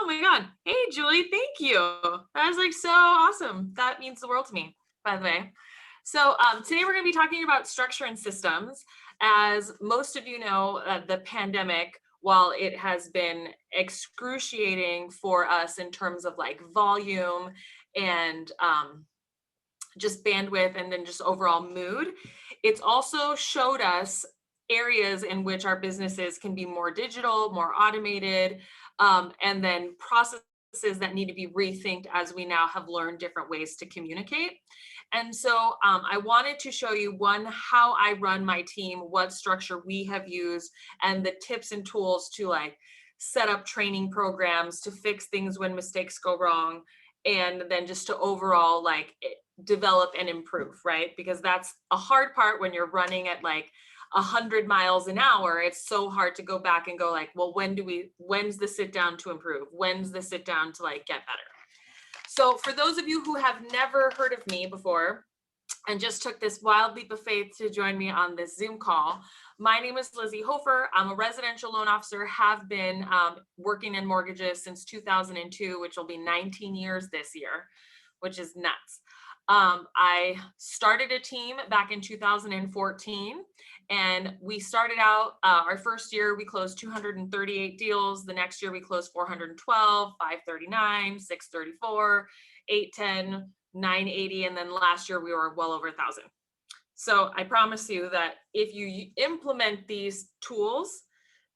Oh my God. Hey, Julie, thank you. That was like so awesome. That means the world to me, by the way. So today we're going to be talking about structure and systems. As most of you know, the pandemic, while it has been excruciating for us in terms of like volume and just bandwidth and then just overall mood, it's also showed us areas in which our businesses can be more digital, more automated, and then processes that need to be rethinked as we now have learned different ways to communicate. And so I wanted to show you how I run my team, what structure we have used, and the tips and tools to like set up training programs to fix things when mistakes go wrong, and then just to overall like develop and improve, right? Because that's a hard part when you're running at like 100 miles an hour. It's so hard to go back and go like, well, when's the sit down to improve? When's the sit down to like get better? So for those of you who have never heard of me before and just took this wild leap of faith to join me on this Zoom call, my name is Lizy Hoeffer. I'm a residential loan officer, have been working in mortgages since 2002, which will be 19 years this year, which is nuts. I started a team back in 2014, and we started out our first year, we closed 238 deals. The next year we closed 412, 539, 634, 810, 980. And then last year we were well over 1,000. So I promise you that if you implement these tools,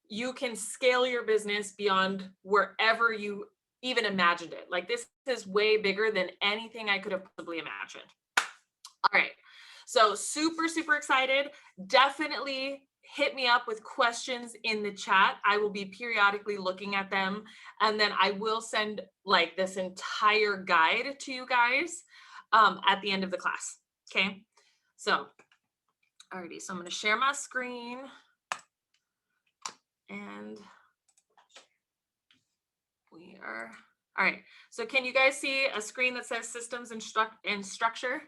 you can scale your business beyond wherever you even imagined it. Like this is way bigger than anything I could have possibly imagined. All right. So super, super excited. Definitely hit me up with questions in the chat. I will be periodically looking at them. And then I will send like this entire guide to you guys at the end of the class. Okay. So, alrighty. So I'm going to share my screen. And we are, all right. So can you guys see a screen that says systems and structure?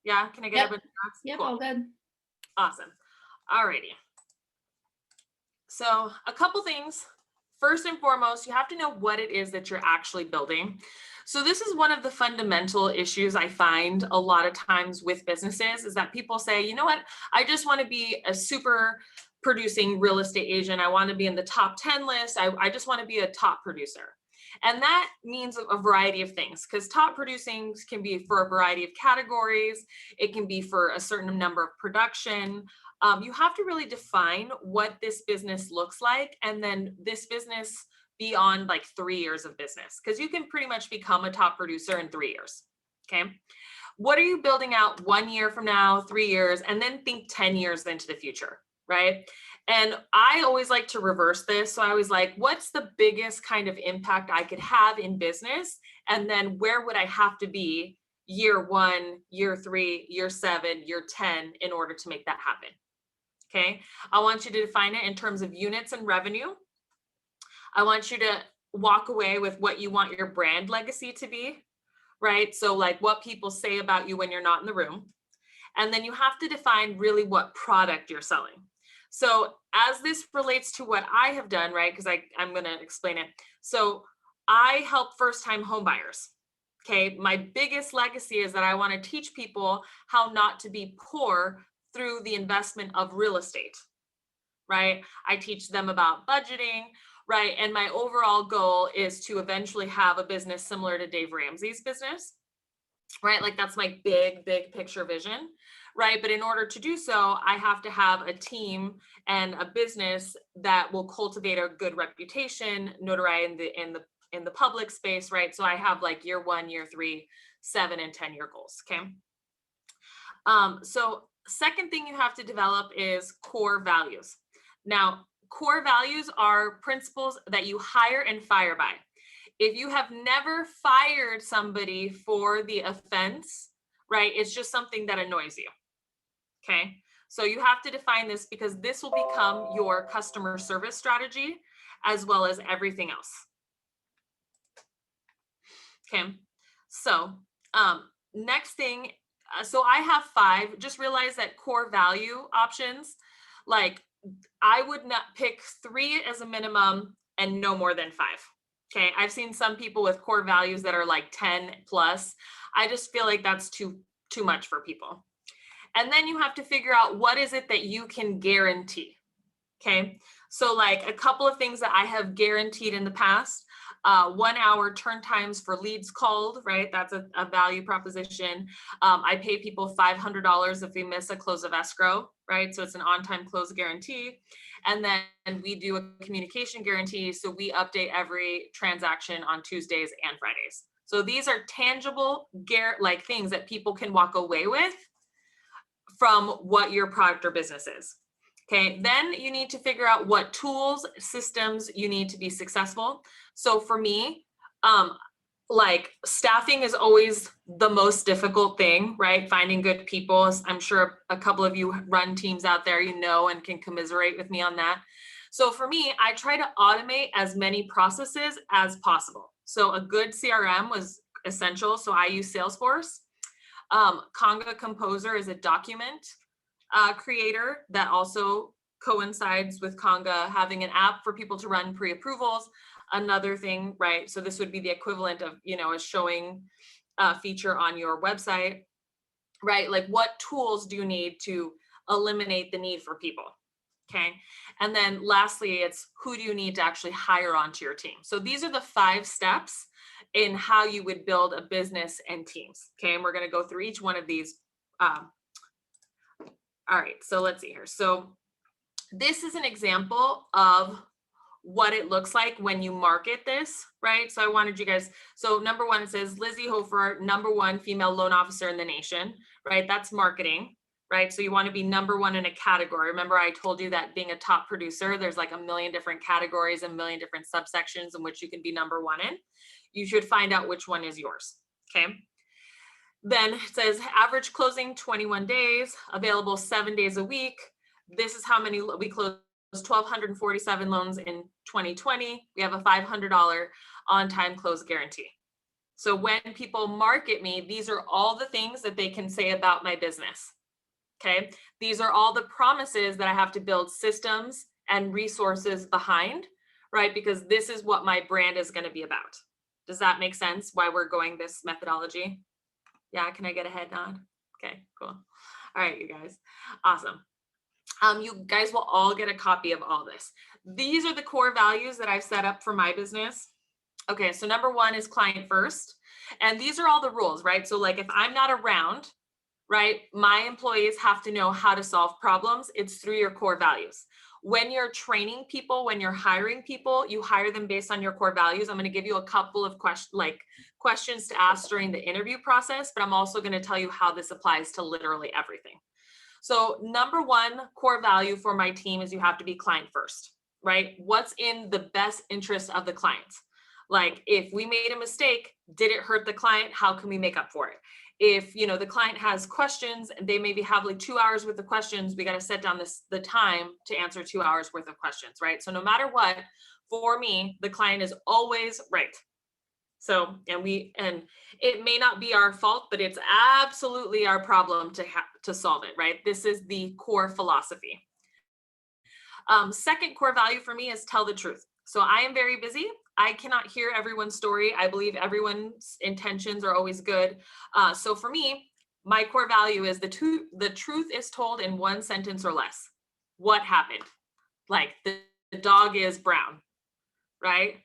Yeah, can I get everybody? Yep, Cool. all good. Awesome. Alrighty. So a couple things. First and foremost, you have to know what it is that you're actually building. So this is one of the fundamental issues I find a lot of times with businesses is that people say, you know what, I just want to be a super producing real estate agent. I want to be in the top 10 list. I just want to be a top producer. And that means a variety of things, because top producing can be for a variety of categories. It can be for a certain number of production. You have to really define what this business looks like, and then this business beyond like 3 years of business, because you can pretty much become a top producer in 3 years. Okay. What are you building out 1 year from now, 3 years, and then think 10 years into the future, right? And I always like to reverse this. So I was like, what's the biggest kind of impact I could have in business? And then where would I have to be year 1, year 3, year 7, year 10 in order to make that happen? Okay. I want you to define it in terms of units and revenue. I want you to walk away with what you want your brand legacy to be, right? So like what people say about you when you're not in the room. And then you have to define really what product you're selling. So as this relates to what I have done, right? Because I'm going to explain it. So I help first-time home buyers. Okay. My biggest legacy is that I want to teach people how not to be poor through the investment of real estate, right? I teach them about budgeting, right? And my overall goal is to eventually have a business similar to Dave Ramsey's business, right? Like that's my big picture vision, right? But in order to do so, I have to have a team and a business that will cultivate a good reputation, notoriety in the public space, right? So I have like year 1, year 3, 7, and 10 year goals. Okay. So second thing you have to develop is core values. Now, core values are principles that you hire and fire by. If you have never fired somebody for the offense, right, it's just something that annoys you. Okay. So you have to define this, because this will become your customer service strategy as well as everything else. Okay. So next thing, so I have 5. Just realize that core value options, like I would not pick 3 as a minimum and no more than 5. Okay, I've seen some people with core values that are like 10 plus. I just feel like that's too much for people. And then you have to figure out what is it that you can guarantee. Okay, so like a couple of things that I have guaranteed in the past. 1 hour turn times for leads called, right? That's a value proposition. I pay people $500 if we miss a close of escrow, right? So it's an on-time close guarantee. And then we do a communication guarantee. So we update every transaction on Tuesdays and Fridays. So these are tangible, like things that people can walk away with from what your product or business is. Okay, then you need to figure out what tools, systems you need to be successful. So for me, like staffing is always the most difficult thing, right? Finding good people. I'm sure a couple of you run teams out there, you know, and can commiserate with me on that. So for me, I try to automate as many processes as possible. So a good CRM was essential. So I use Salesforce. Conga Composer is a document creator that also coincides with Conga having an app for people to run pre-approvals. Another thing, right? So this would be the equivalent of, you know, a showing feature on your website, right? Like what tools do you need to eliminate the need for people? Okay. And then lastly, it's who do you need to actually hire onto your team? So these are the 5 steps in how you would build a business and teams. Okay. And we're going to go through each one of these. All right. So let's see here. So this is an example of what it looks like when you market this, right? So I wanted you guys, so number 1, it says Lizy Hoeffer, #1 female loan officer in the nation, right? That's marketing, right? So you want to be #1 in a category. Remember, I told you that being a top producer, there's like a million different categories and a million different subsections in which you can be #1 in. You should find out which one is yours, okay? Then it says average closing 21 days, available 7 days a week. This is how many we closed. 1,247 loans in 2020. We have a $500 on-time close guarantee. So when people market me, these are all the things that they can say about my business. Okay. These are all the promises that I have to build systems and resources behind, right? Because this is what my brand is going to be about. Does that make sense why we're going this methodology? Yeah. Can I get a head nod? Okay, cool. All right, you guys. Awesome. You guys will all get a copy of all this. These are the core values that I've set up for my business. Okay, so number 1 is client first. And these are all the rules, right? So like if I'm not around, right, my employees have to know how to solve problems. It's through your core values. When you're training people, when you're hiring people, you hire them based on your core values. I'm going to give you a couple of questions to ask during the interview process, but I'm also going to tell you how this applies to literally everything. So number 1 core value for my team is you have to be client first, right? What's in the best interest of the client? Like if we made a mistake, did it hurt the client? How can we make up for it? If, you know, the client has questions and they maybe have like 2 hours worth of questions, we got to set down the time to answer 2 hours worth of questions, right? So no matter what, for me, the client is always right. So, and it may not be our fault, but it's absolutely our problem to solve it, right? This is the core philosophy. Second core value for me is tell the truth. So I am very busy. I cannot hear everyone's story. I believe everyone's intentions are always good. So for me, my core value is the truth is told in 1 sentence or less. What happened? Like the dog is brown, right?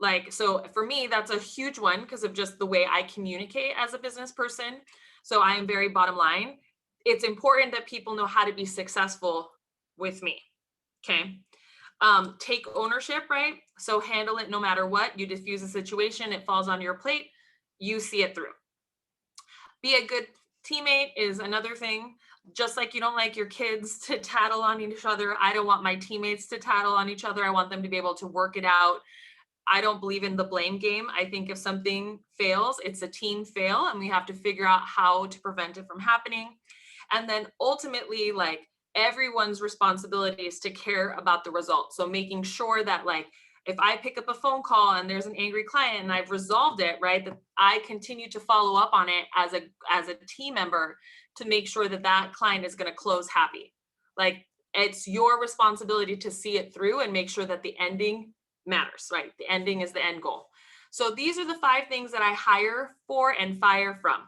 Like, so for me, that's a huge one because of just the way I communicate as a business person. So I am very bottom line. It's important that people know how to be successful with me. Okay. Take ownership, right? So handle it no matter what. You diffuse a situation, it falls on your plate, you see it through. Be a good teammate is another thing. Just like you don't like your kids to tattle on each other, I don't want my teammates to tattle on each other. I want them to be able to work it out. I don't believe in the blame game. I think if something fails, it's a team fail and we have to figure out how to prevent it from happening. And then ultimately, like everyone's responsibility is to care about the results. So making sure that like, if I pick up a phone call and there's an angry client and I've resolved it, right, that I continue to follow up on it as a team member to make sure that that client is going to close happy. Like it's your responsibility to see it through and make sure that the ending matters, right? The ending is the end goal. So these are the 5 things that I hire for and fire from.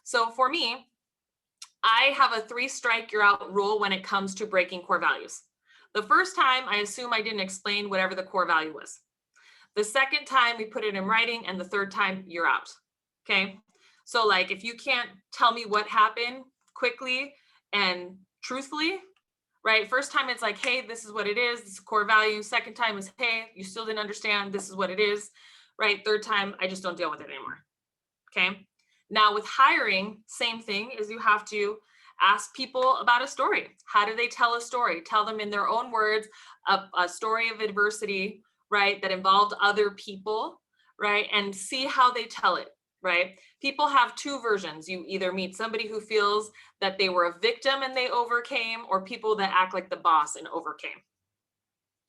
So for me, I have a 3 strike you're out rule when it comes to breaking core values. The first time, I assume I didn't explain whatever the core value was. The second time, we put it in writing, and the third time, you're out. Okay. So like, if you can't tell me what happened quickly and truthfully, right? First time it's like, hey, this is what it is. This is core value. Second time is, hey, you still didn't understand. This is what it is, right? Third time, I just don't deal with it anymore. Okay. Now with hiring, same thing is you have to ask people about a story. How do they tell a story? Tell them in their own words, a story of adversity, right? That involved other people, right? And see how they tell it, right? People have 2 versions. You either meet somebody who feels that they were a victim and they overcame, or people that act like the boss and overcame.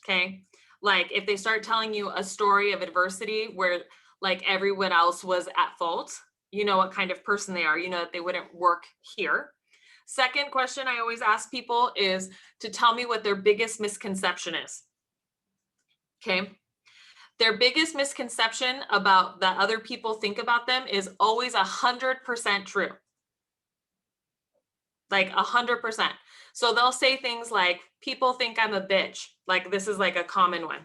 Okay. Like if they start telling you a story of adversity where like everyone else was at fault, you know what kind of person they are. You know that they wouldn't work here. Second question I always ask people is to tell me what their biggest misconception is. Okay. Their biggest misconception about that other people think about them is always 100% true. Like 100%. So they'll say things like, people think I'm a bitch. Like this is like a common one,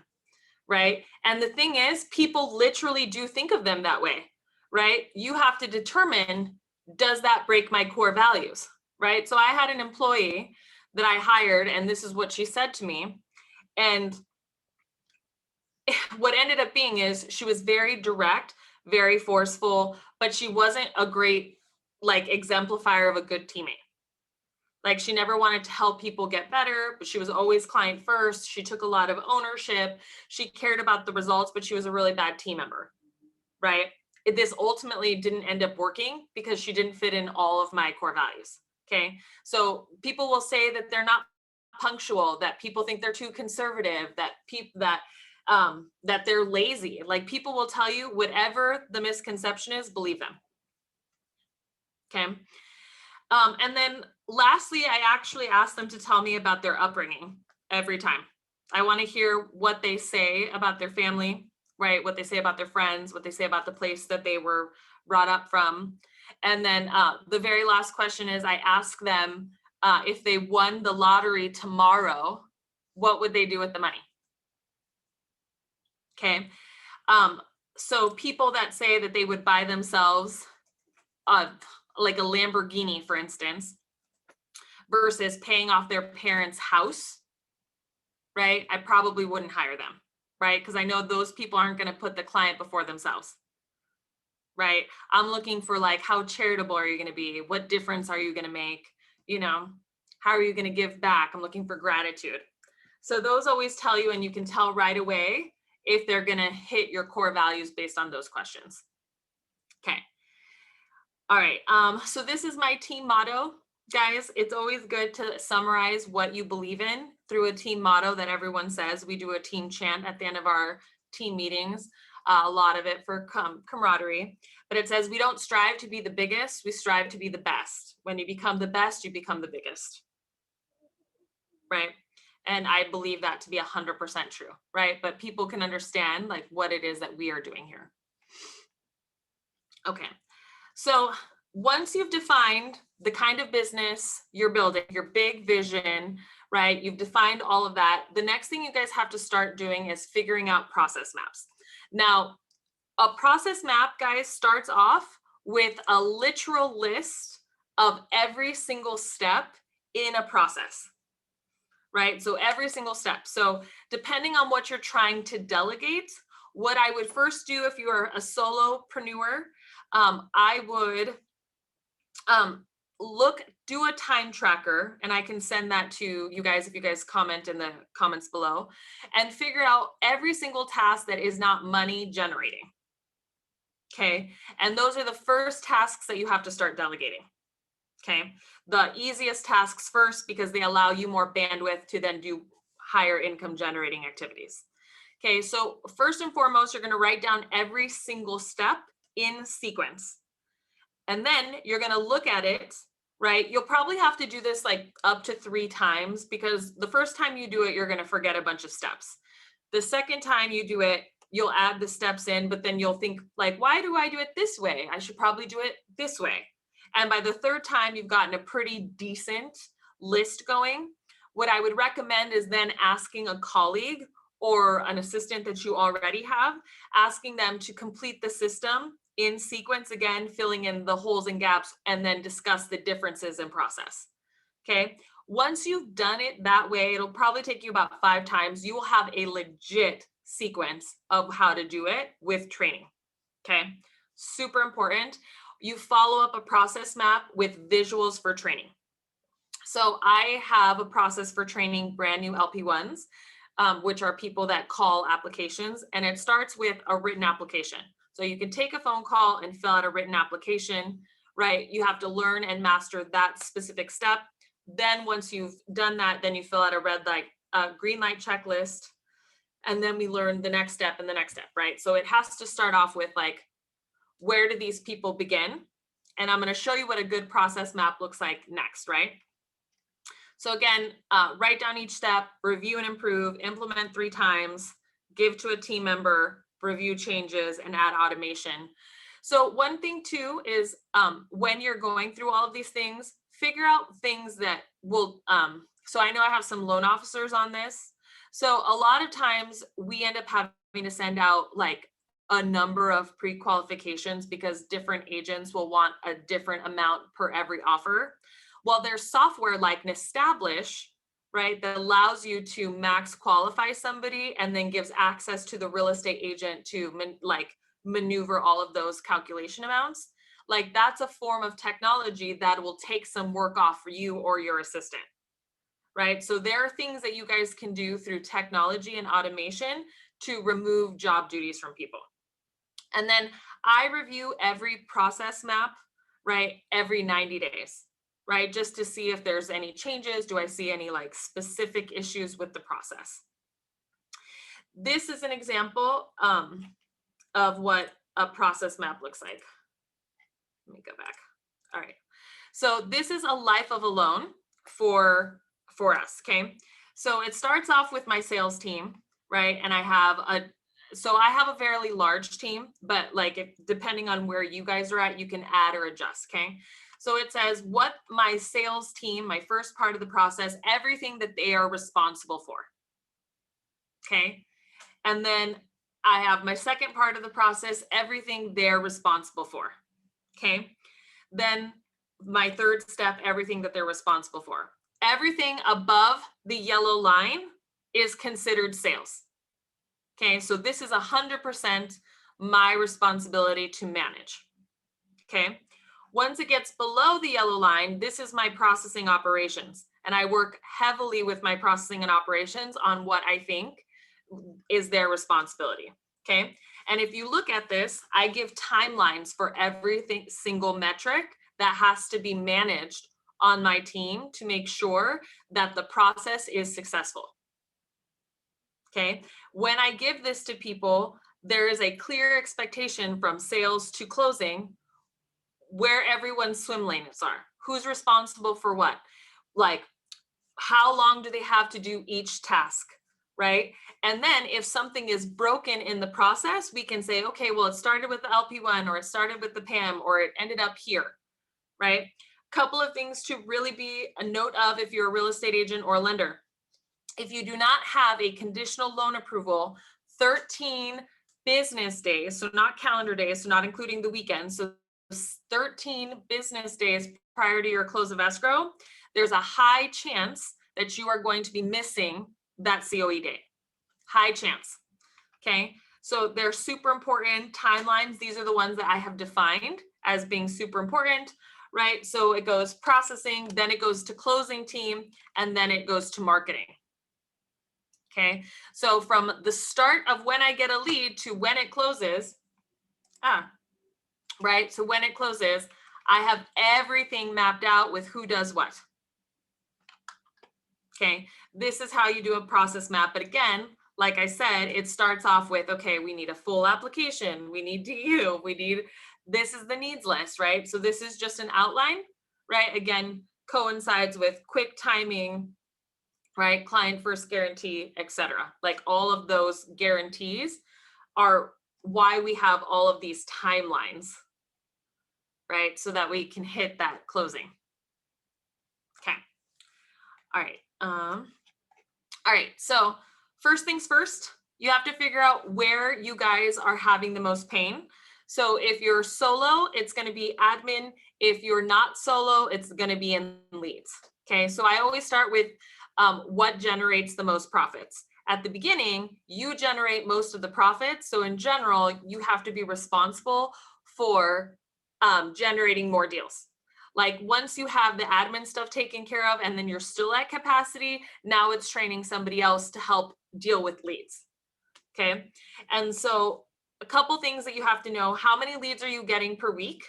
right? And the thing is, people literally do think of them that way, right? You have to determine, does that break my core values, right? So I had an employee that I hired, and this is what she said to me. And what ended up being is she was very direct, very forceful, but she wasn't a great like exemplifier of a good teammate. Like she never wanted to help people get better, but she was always client first. She took a lot of ownership. She cared about the results, but she was a really bad team member, right? This ultimately didn't end up working because she didn't fit in all of my core values. Okay. So people will say that they're not punctual, that people think they're too conservative, that people that they're lazy. Like people will tell you whatever the misconception is, believe them. Okay. And then lastly, I actually ask them to tell me about their upbringing every time. I want to hear what they say about their family, right? What they say about their friends, what they say about the place that they were brought up from. And then the very last question is I ask them if they won the lottery tomorrow, what would they do with the money? Okay. So people that say that they would buy themselves like a Lamborghini, for instance, versus paying off their parents' house, right? I probably wouldn't hire them, right? Because I know those people aren't going to put the client before themselves, right? I'm looking for like, how charitable are you going to be? What difference are you going to make? You know, how are you going to give back? I'm looking for gratitude. So those always tell you, and you can tell right away if they're going to hit your core values based on those questions. Okay. All right. So this is my team motto. Guys, it's always good to summarize what you believe in through a team motto that everyone says. We do a team chant at the end of our team meetings, a lot of it for camaraderie. But it says, we don't strive to be the biggest, we strive to be the best. When you become the best, you become the biggest, right? And I believe that to be 100% true, right? But people can understand like what it is that we are doing here. Okay, so once you've defined the kind of business you're building, your big vision, right? You've defined all of that. The next thing you guys have to start doing is figuring out process maps. Now, a process map, guys, starts off with a literal list of every single step in a process, right? So every single step. So depending on what you're trying to delegate, what I would first do if you are a solopreneur, I would do a time tracker, and I can send that to you guys if you guys comment in the comments below, and figure out every single task that is not money generating. Okay. And those are the first tasks that you have to start delegating. Okay. The easiest tasks first, because they allow you more bandwidth to then do higher income generating activities. Okay. So first and foremost, you're going to write down every single step in sequence. And then you're going to look at it, right? You'll probably have to do this like up to 3 times, because the first time you do it, you're going to forget a bunch of steps. The second time you do it, you'll add the steps in, but then you'll think like, why do I do it this way? I should probably do it this way. And by the third time, you've gotten a pretty decent list going. What I would recommend is then asking a colleague or an assistant that you already have, asking them to complete the system in sequence again, filling in the holes and gaps, and then discuss the differences in process. Okay. Once you've done it that way, it'll probably take you about 5 times. You will have a legit sequence of how to do it with training. Okay. Super important. You follow up a process map with visuals for training. So I have a process for training brand new LP1s, which are people that call applications, and it starts with a written application. So you can take a phone call and fill out a written application, right? You have to learn and master that specific step. Then once you've done that, then you fill out a green light checklist, and then we learn the next step and the next step, right? So it has to start off with like, where do these people begin? And I'm going to show you what a good process map looks like next, right? So again, write down each step, review and improve, implement 3 times, give to a team member, review changes, and add automation. So one thing too is when you're going through all of these things, figure out things that will, so I know I have some loan officers on this. So a lot of times we end up having to send out like a number of pre-qualifications because different agents will want a different amount per every offer. Well, there's software like Establish, right, that allows you to max qualify somebody and then gives access to the real estate agent to maneuver all of those calculation amounts. Like that's a form of technology that will take some work off for you or your assistant, right? So there are things that you guys can do through technology and automation to remove job duties from people. And then I review every process map, right, every 90 days. Right? Just to see if there's any changes. Do I see any like specific issues with the process? This is an example of what a process map looks like. Let me go back. All right. So this is a life of a loan for us. Okay. So it starts off with my sales team, right? And I have a fairly large team, but like depending on where you guys are at, you can add or adjust. Okay. So it says what my sales team, my first part of the process, everything that they are responsible for. Okay. And then I have my second part of the process, everything they're responsible for. Okay. Then my third step, everything that they're responsible for. Everything above the yellow line is considered sales. Okay. So this is 100% my responsibility to manage. Okay. Once it gets below the yellow line, this is my processing operations. And I work heavily with my processing and operations on what I think is their responsibility. Okay. And if you look at this, I give timelines for every single metric that has to be managed on my team to make sure that the process is successful. Okay. When I give this to people, there is a clear expectation from sales to closing where everyone's swim lanes are, who's responsible for what, like how long do they have to do each task, right? And then if something is broken in the process, we can say, okay, well, it started with the LP1 or it started with the PAM or it ended up here, right? Couple of things to really be a note of if you're a real estate agent or a lender. If you do not have a conditional loan approval, 13 business days, so not calendar days, so not including the weekends, so 13 business days prior to your close of escrow, there's a high chance that you are going to be missing that COE date. High chance. Okay. So they're super important timelines. These are the ones that I have defined as being super important, right? So it goes processing, then it goes to closing team, and then it goes to marketing. Okay. So from the start of when I get a lead to when it closes, right? So when it closes, I have everything mapped out with who does what. Okay, this is how you do a process map. But again, like I said, it starts off with, okay, we need a full application. We need DU. This is the needs list, right? So this is just an outline, right? Again, coincides with quick timing, right? Client first guarantee, etc. Like all of those guarantees are why we have all of these timelines, right? So that we can hit that closing. Okay. All right. All right. So first things first, you have to figure out where you guys are having the most pain. So if you're solo, it's going to be admin. If you're not solo, it's going to be in leads. Okay. So I always start with what generates the most profits. At the beginning, you generate most of the profits. So in general, you have to be responsible for generating more deals. Like once you have the admin stuff taken care of and then you're still at capacity, now it's training somebody else to help deal with leads. Okay. And so a couple things that you have to know: how many leads are you getting per week?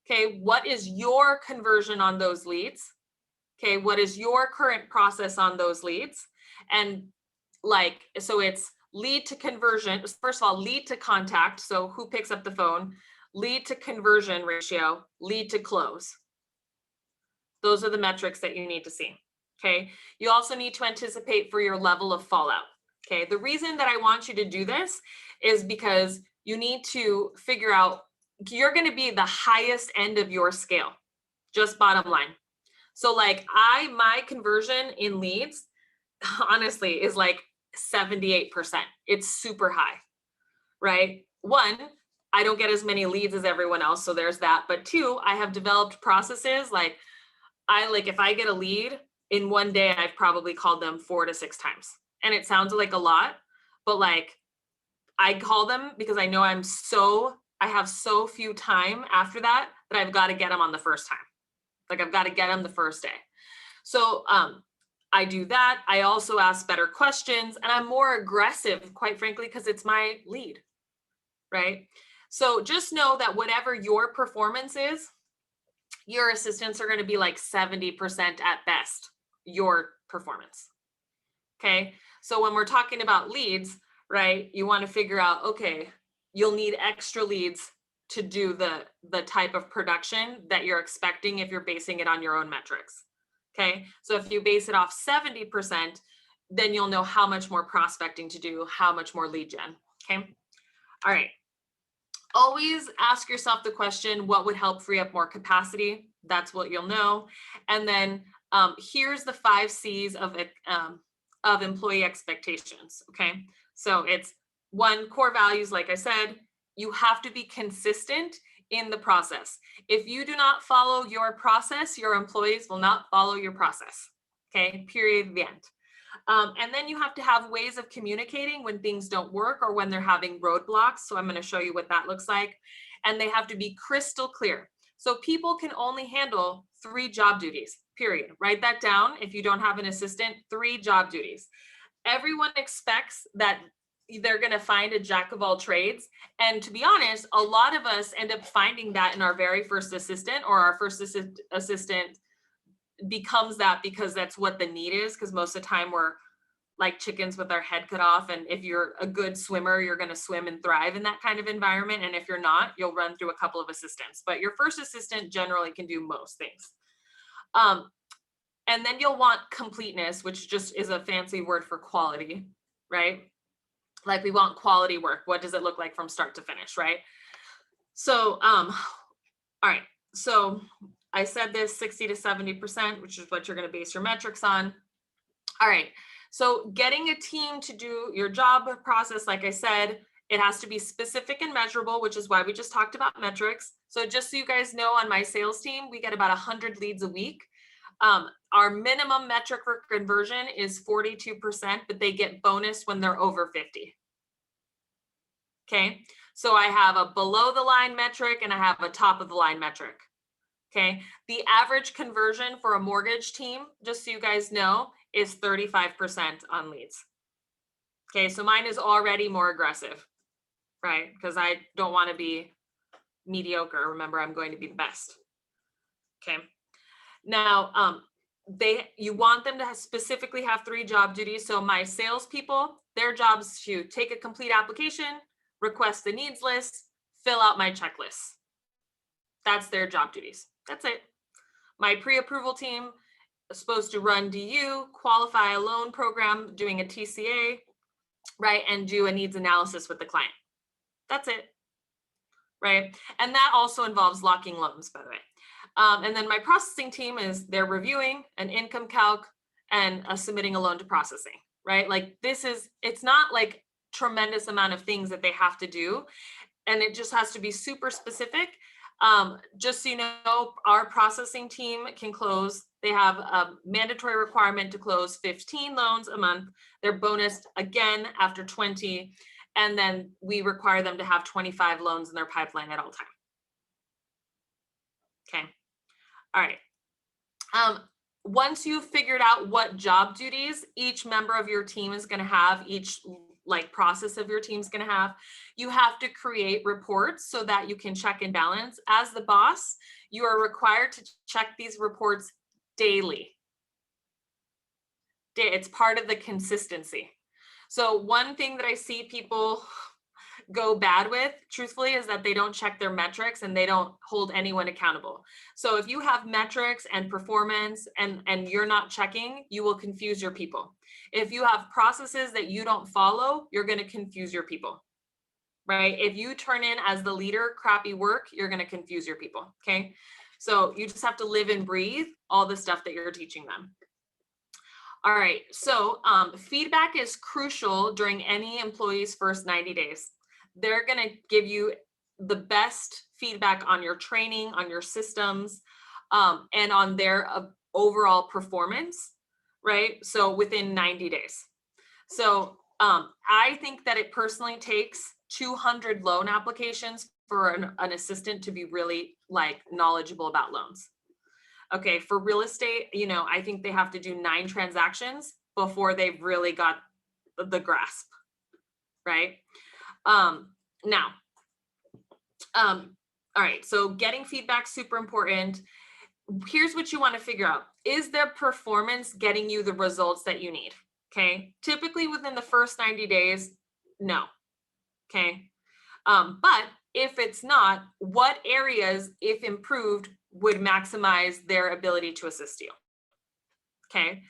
Okay. What is your conversion on those leads? Okay. What is your current process on those leads? And like, so it's lead to conversion. First of all, lead to contact. So who picks up the phone? Lead to conversion ratio, lead to close. Those are the metrics that you need to see. Okay. You also need to anticipate for your level of fallout. Okay. The reason that I want you to do this is because you need to figure out you're going to be the highest end of your scale, just bottom line. So like my conversion in leads, honestly, is like 78%. It's super high, right? One, I don't get as many leads as everyone else. So there's that. But two, I have developed processes like if I get a lead in one day, I've probably called them 4 to 6 times. And it sounds like a lot, but like I call them because I know I have so few time after that I've got to get them on the first time. Like I've got to get them the first day. So I do that. I also ask better questions and I'm more aggressive, quite frankly, because it's my lead, right? So just know that whatever your performance is, your assistants are going to be like 70% at best, your performance. Okay. So when we're talking about leads, right, you want to figure out, okay, you'll need extra leads to do the type of production that you're expecting if you're basing it on your own metrics. Okay. So if you base it off 70%, then you'll know how much more prospecting to do, how much more lead gen. Okay. All right. Always ask yourself the question, what would help free up more capacity? That's what you'll know. And then here's the 5 C's of employee expectations. Okay. So it's 1, core values. Like I said, you have to be consistent in the process. If you do not follow your process, your employees will not follow your process. Okay. Period. The end. And then you have to have ways of communicating when things don't work or when they're having roadblocks. So I'm going to show you what that looks like. And they have to be crystal clear. So people can only handle 3 job duties, period. Write that down. If you don't have an assistant, 3 job duties. Everyone expects that they're going to find a jack of all trades. And to be honest, a lot of us end up finding that in our very first assistant, or our first assistant becomes that because that's what the need is. Because most of the time we're like chickens with our head cut off. And if you're a good swimmer, you're going to swim and thrive in that kind of environment. And if you're not, you'll run through a couple of assistants. But your first assistant generally can do most things. And then you'll want completeness, which just is a fancy word for quality, right? Like we want quality work. What does it look like from start to finish, right? So, all right. So I said this 60 to 70%, which is what you're going to base your metrics on. All right. So getting a team to do your job process, like I said, it has to be specific and measurable, which is why we just talked about metrics. So just so you guys know, on my sales team, we get about 100 leads a week. Our minimum metric for conversion is 42%, but they get bonus when they're over 50. Okay. So I have a below the line metric and I have a top of the line metric. Okay. The average conversion for a mortgage team, just so you guys know, is 35% on leads. Okay. So mine is already more aggressive, right? Because I don't want to be mediocre. Remember, I'm going to be the best. Okay. Now, you want them to specifically have 3 job duties. So my salespeople, their job is to take a complete application, request the needs list, fill out my checklist. That's their job duties. That's it. My pre-approval team supposed to run DU, qualify a loan program, doing a TCA, right? And do a needs analysis with the client. That's it, right? And that also involves locking loans, by the way. And then my processing team is they're reviewing an income calc and submitting a loan to processing, right? Like it's not like tremendous amount of things that they have to do. And it just has to be super specific. Just so you know, our processing team can close. They have a mandatory requirement to close 15 loans a month. They're bonused again after 20. And then we require them to have 25 loans in their pipeline at all times. Okay. All right. Once you've figured out what job duties each member of your team is going to have, each like process of your team is going to have, you have to create reports so that you can check and balance. As the boss, you are required to check these reports daily. It's part of the consistency. So one thing that I see people go bad with, truthfully, is that they don't check their metrics and they don't hold anyone accountable. So if you have metrics and performance and you're not checking, you will confuse your people. If you have processes that you don't follow, you're going to confuse your people, right? If you turn in as the leader crappy work, you're going to confuse your people, okay? So you just have to live and breathe all the stuff that you're teaching them. All right, so feedback is crucial during any employee's first 90 days. They're going to give you the best feedback on your training, on your systems, and on their overall performance, right? So within 90 days. So I think that it personally takes 200 loan applications for an assistant to be really like knowledgeable about loans. Okay, for real estate, you know, I think they have to do 9 transactions before they've really got the grasp, right? Now, all right, so getting feedback, super important. Here's what you want to figure out. Is their performance getting you the results that you need? Okay, typically within the first 90 days, no. Okay, but if it's not, what areas, if improved, would maximize their ability to assist you? Okay,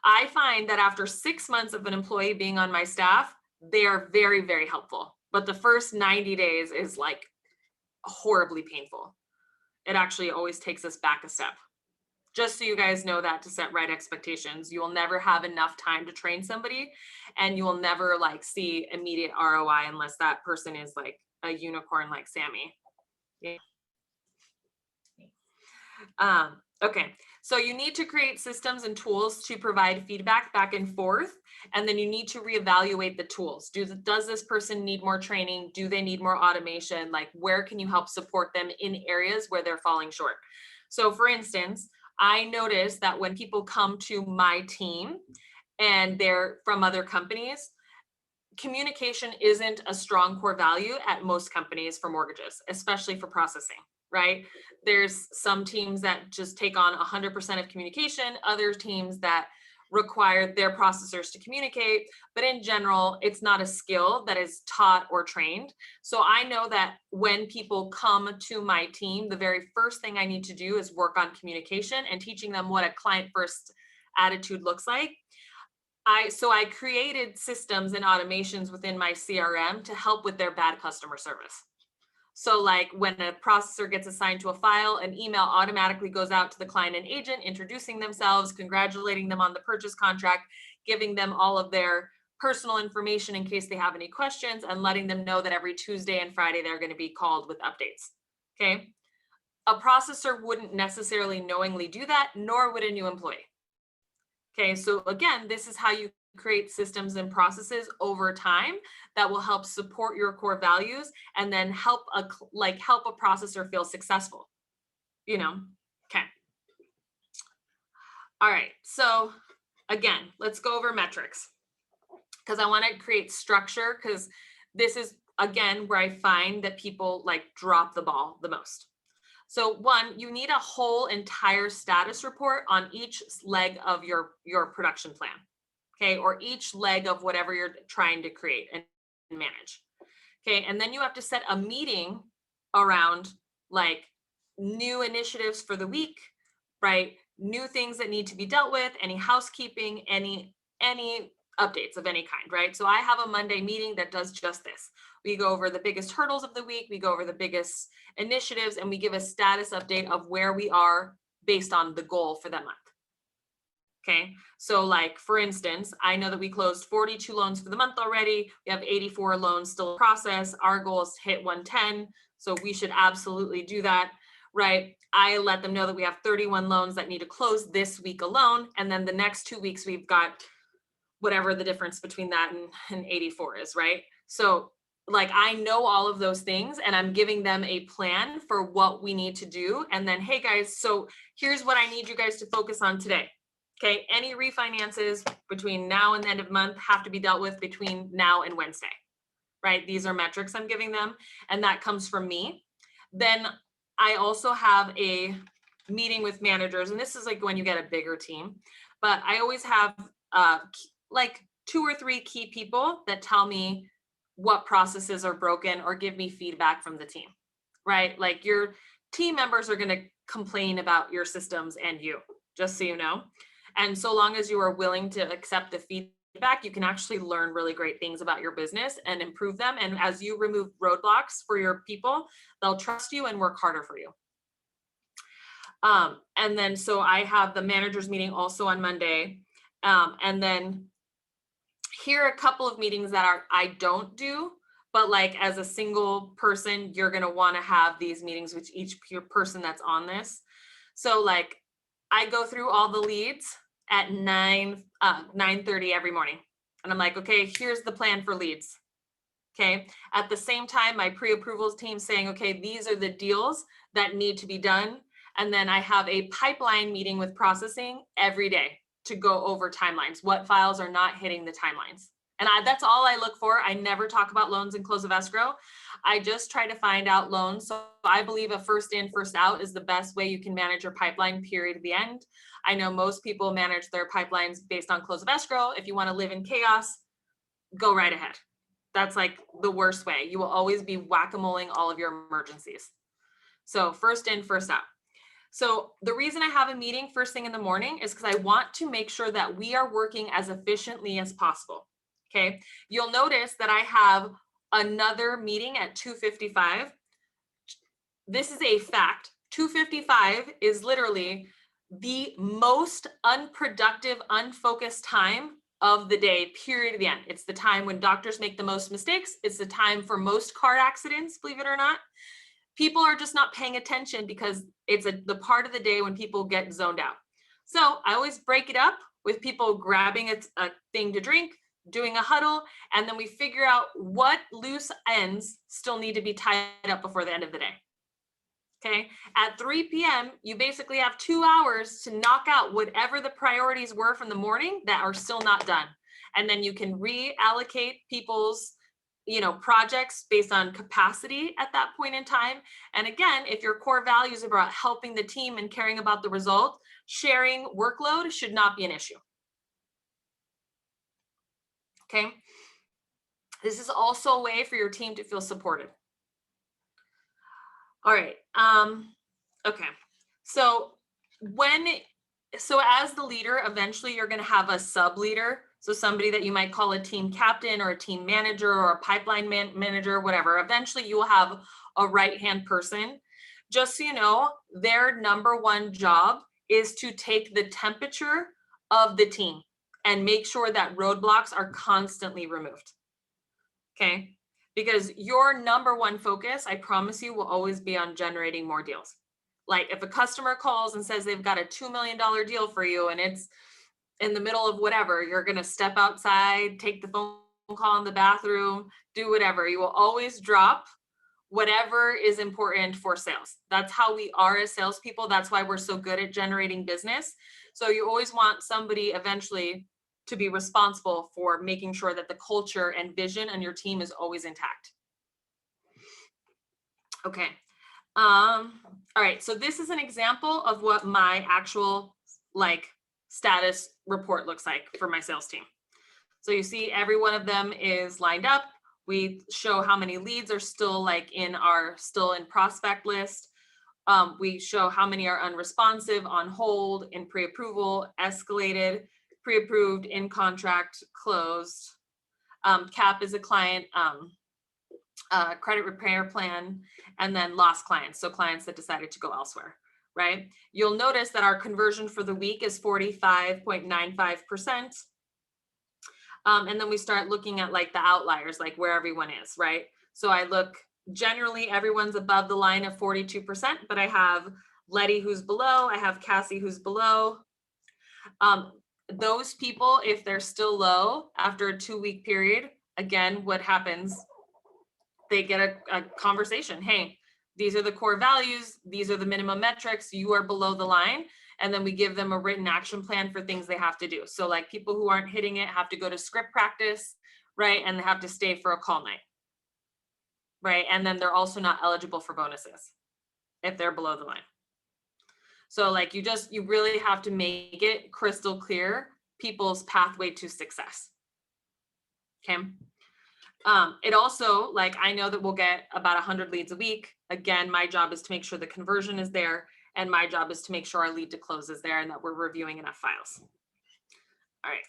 I find that after 6 months of an employee being on my staff, they are very, very helpful. But the first 90 days is like horribly painful. It actually always takes us back a step. Just so you guys know that, to set right expectations. You will never have enough time to train somebody, and you will never like see immediate ROI unless that person is like a unicorn like Sammy. Yeah. Okay, so you need to create systems and tools to provide feedback back and forth, and then you need to reevaluate the tools. Does this person need more training? Do they need more automation? Like, where can you help support them in areas where they're falling short? So for instance, I notice that when people come to my team and they're from other companies, communication isn't a strong core value at most companies for mortgages, especially for processing, right? There's some teams that just take on 100% of communication, other teams that require their processors to communicate, but in general, it's not a skill that is taught or trained. So I know that when people come to my team, the very first thing I need to do is work on communication and teaching them what a client first attitude looks like. So I created systems and automations within my CRM to help with their bad customer service. So like when a processor gets assigned to a file, an email automatically goes out to the client and agent, introducing themselves, congratulating them on the purchase contract, giving them all of their personal information in case they have any questions, and letting them know that every Tuesday and Friday they're going to be called with updates. Okay. A processor wouldn't necessarily knowingly do that, nor would a new employee. Okay, so again, this is how you create systems and processes over time that will help support your core values and then help a processor feel successful, you know. Okay. All right, so again, let's go over metrics, because I want to create structure, because this is again where I find that people like drop the ball the most. So one, you need a whole entire status report on each leg of your production plan, okay, or each leg of whatever you're trying to create and manage. Okay, and then you have to set a meeting around like new initiatives for the week, right? new things that need to be dealt with, any housekeeping, any updates of any kind, right? So I have a Monday meeting that does just this. We go over the biggest hurdles of the week, we go over the biggest initiatives, and we give a status update of where we are based on the goal for that month. Okay, so like for instance, I know that we closed 42 loans for the month already. We have 84 loans still in process. Our goal is to hit 110. So we should absolutely do that, right? I let them know that we have 31 loans that need to close this week alone. And then the next 2 weeks, we've got whatever the difference between that and 84 is, right? So like I know all of those things and I'm giving them a plan for what we need to do. And then, hey guys, so here's what I need you guys to focus on today. Okay, any refinances between now and the end of the month have to be dealt with between now and Wednesday, right? These are metrics I'm giving them, and that comes from me. Then I also have a meeting with managers, and this is like when you get a bigger team, but I always have like 2 or 3 key people that tell me what processes are broken or give me feedback from the team, right? Like your team members are going to complain about your systems and you, just so you know. And so long as you are willing to accept the feedback, you can actually learn really great things about your business and improve them. And as you remove roadblocks for your people, they'll trust you and work harder for you. And then, so I have the managers meeting also on Monday. And then here are a couple of meetings that I don't do, but like as a single person, you're going to want to have these meetings with each person that's on this. So like I go through all the leads at 9:30 every morning. And I'm like, okay, here's the plan for leads. Okay. At the same time, my pre-approvals team saying, okay, these are the deals that need to be done. And then I have a pipeline meeting with processing every day to go over timelines, what files are not hitting the timelines. And that's all I look for. I never talk about loans and close of escrow. I just try to find out loans. So I believe a first in, first out is the best way you can manage your pipeline, period, at the end. I know most people manage their pipelines based on close of escrow. If you want to live in chaos, go right ahead. That's like the worst way. You will always be whack-a-moling all of your emergencies. So first in, first out. So the reason I have a meeting first thing in the morning is because I want to make sure that we are working as efficiently as possible. Okay. You'll notice that I have another meeting at 2:55. This is a fact. 2:55 is literally the most unproductive, unfocused time of the day, period, at the end. It's the time when doctors make the most mistakes. It's the time for most car accidents, believe it or not. People are just not paying attention because it's the part of the day when people get zoned out. So I always break it up with people grabbing a thing to drink, doing a huddle, and then we figure out what loose ends still need to be tied up before the end of the day. Okay, at 3 p.m., you basically have 2 hours to knock out whatever the priorities were from the morning that are still not done. And then you can reallocate people's projects based on capacity at that point in time. And again, if your core values are about helping the team and caring about the result, sharing workload should not be an issue. Okay. This is also a way for your team to feel supported. All right. Okay. So as the leader, eventually you're going to have a sub leader. So somebody that you might call a team captain or a team manager or a pipeline manager, whatever. Eventually you will have a right-hand person. Just so you know, their number one job is to take the temperature of the team and make sure that roadblocks are constantly removed. Okay. Because your number one focus, I promise you, will always be on generating more deals. Like if a customer calls and says they've got a $2 million deal for you and it's in the middle of whatever, you're going to step outside, take the phone call in the bathroom, do whatever. You will always drop whatever is important for sales. That's how we are as salespeople. That's why we're so good at generating business. So you always want somebody eventually to be responsible for making sure that the culture and vision and your team is always intact. Okay. All right. So this is an example of what my actual status report looks like for my sales team. So you see every one of them is lined up. We show how many leads are still in prospect list. We show how many are unresponsive, on hold, in pre-approval, escalated, pre-approved, in contract, closed. CAP is a client credit repair plan, and then lost clients, so clients that decided to go elsewhere, right? You'll notice that our conversion for the week is 45.95%. And then we start looking at like the outliers, like where everyone is, right? So I look, generally everyone's above the line of 42%, but I have Letty who's below, I have Cassie who's below. Those people, if they're still low after a 2-week period, again, what happens? They get a conversation. Hey, these are the core values. These are the minimum metrics. You are below the line. And then we give them a written action plan for things they have to do. So like people who aren't hitting it have to go to script practice, right? And they have to stay for a call night, right? And then they're also not eligible for bonuses if they're below the line. So like you really have to make it crystal clear people's pathway to success. Okay. It also, like, I know that we'll get about 100 leads a week. Again, my job is to make sure the conversion is there, and my job is to make sure our lead to close is there and that we're reviewing enough files. All right.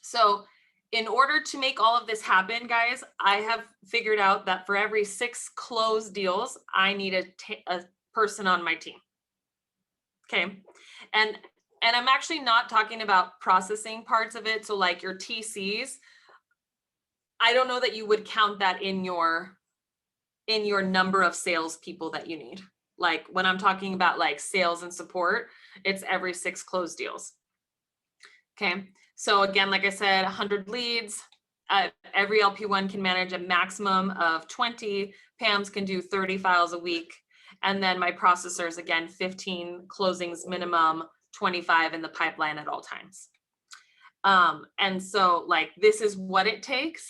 So in order to make all of this happen, guys, I have figured out that for every 6 closed deals, I need a person on my team. Okay. And I'm actually not talking about processing parts of it. So like your TCs, I don't know that you would count that in your number of salespeople that you need. Like when I'm talking about like sales and support, it's every 6 closed deals. Okay. So again, like I said, 100 leads, every LP1 can manage a maximum of 20. PAMs can do 30 files a week. And then my processors, again, 15 closings minimum, 25 in the pipeline at all times. And so like, this is what it takes,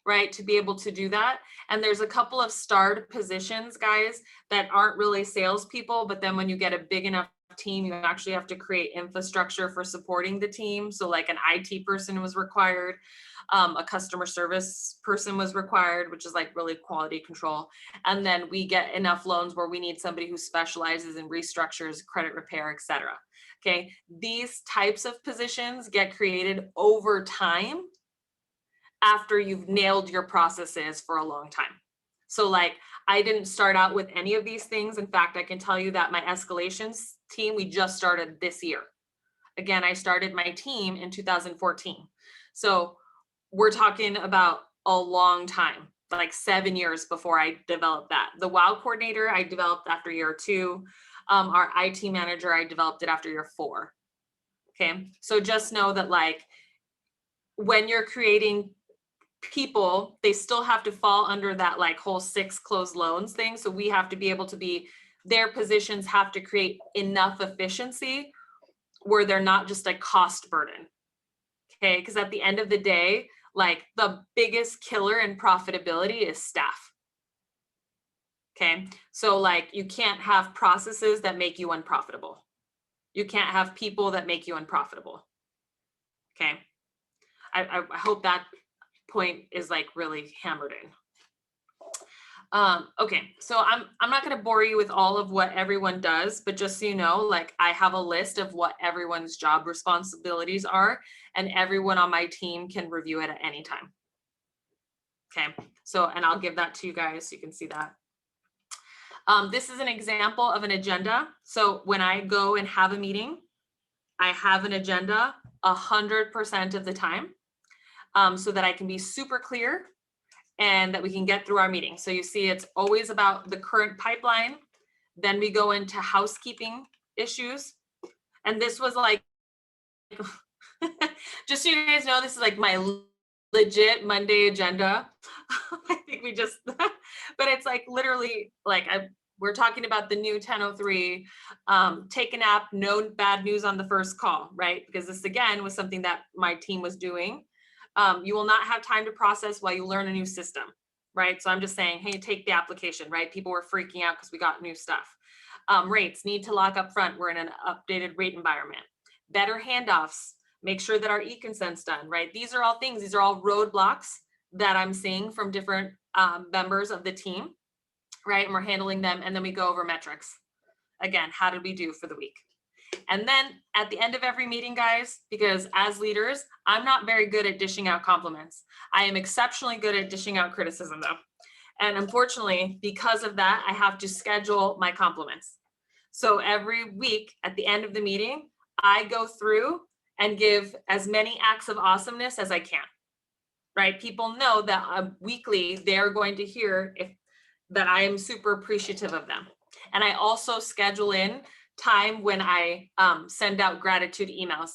right, to be able to do that. And there's a couple of starred positions, guys, that aren't really salespeople, but then when you get a big enough team, you actually have to create infrastructure for supporting the team. So like an IT person was required, a customer service person was required, which is like really quality control. And then we get enough loans where we need somebody who specializes in restructures, credit repair, et cetera. Okay, these types of positions get created over time after you've nailed your processes for a long time. So like, I didn't start out with any of these things. In fact, I can tell you that my escalations team, we just started this year. Again, I started my team in 2014. So we're talking about a long time, like 7 years before I developed that. The WOW coordinator, I developed after year 2. Our IT manager, I developed it after year 4. Okay, so just know that like, when you're creating people, they still have to fall under that like whole 6 closed loans thing. So we have to be able to their positions have to create enough efficiency where they're not just a cost burden. Okay, because at the end of the day, like the biggest killer in profitability is staff. Okay, so like you can't have processes that make you unprofitable. You can't have people that make you unprofitable. Okay, I hope that point is like really hammered in. Okay, so I'm not going to bore you with all of what everyone does, but just so you know, like I have a list of what everyone's job responsibilities are, and everyone on my team can review it at any time. Okay, so, and I'll give that to you guys so you can see that. This is an example of an agenda. So when I go and have a meeting, I have an agenda 100% of the time, so that I can be super clear and that we can get through our meeting. So you see, it's always about the current pipeline. Then we go into housekeeping issues. And this was like, just so you guys know, this is like my legit Monday agenda. I think we just, but it's like literally like we're talking about the new 1003, take a nap, no bad news on the first call, right? Because this again was something that my team was doing. You will not have time to process while you learn a new system, right? So I'm just saying, hey, take the application, right? People were freaking out because we got new stuff. Rates need to lock up front. We're in an updated rate environment. Better handoffs, make sure that our e-consent's done, right? These are all things, these are all roadblocks that I'm seeing from different members of the team, right? And we're handling them. And then we go over metrics. Again, how did we do for the week? And then at the end of every meeting, guys, because as leaders, I'm not very good at dishing out compliments. I am exceptionally good at dishing out criticism though. And unfortunately, because of that, I have to schedule my compliments. So every week at the end of the meeting, I go through and give as many acts of awesomeness as I can, right? People know that weekly, they're going to hear that I am super appreciative of them. And I also schedule in time when I send out gratitude emails.